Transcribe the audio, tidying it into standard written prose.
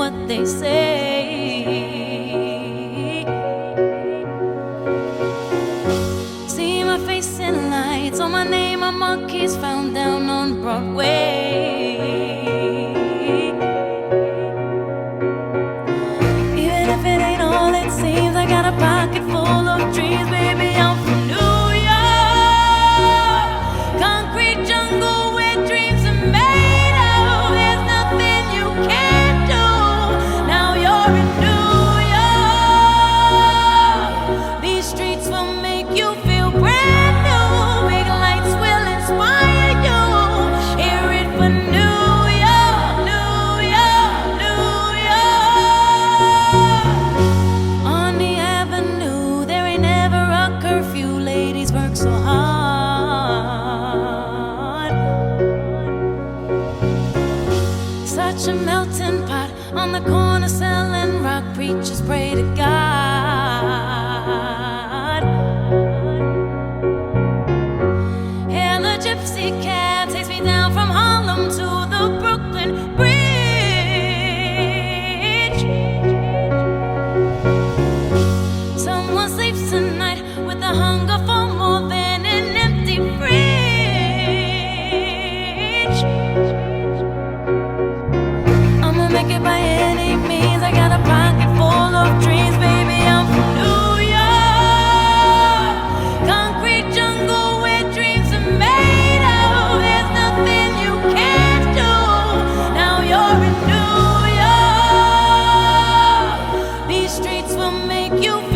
what they say. See my face in lights, on my name a monkey's found down on Broadway. Even if it ain't all it seems, I got a pocket full of dreams, baby. I'm from New York, concrete jungle where dreams are made of. There's nothing you can't do. Now you're in New York. These streets will make you feel brand new. Big lights will inspire you. Hear it for New York, New York, New York. On the avenue, there ain't never a curfew. Ladies work so hard. Such a melting pot on the corner selling rock. Preachers pray to God. And the gypsy cab takes me down from Harlem to the Brooklyn Bridge. Someone sleeps tonight with the hunger for more than an empty fridge. I'ma make it by any means. I got a pocket full of dreams, baby. I'm from New York, concrete jungle where dreams are made of. There's nothing you can't do. Now you're in New York. These streets will make you feel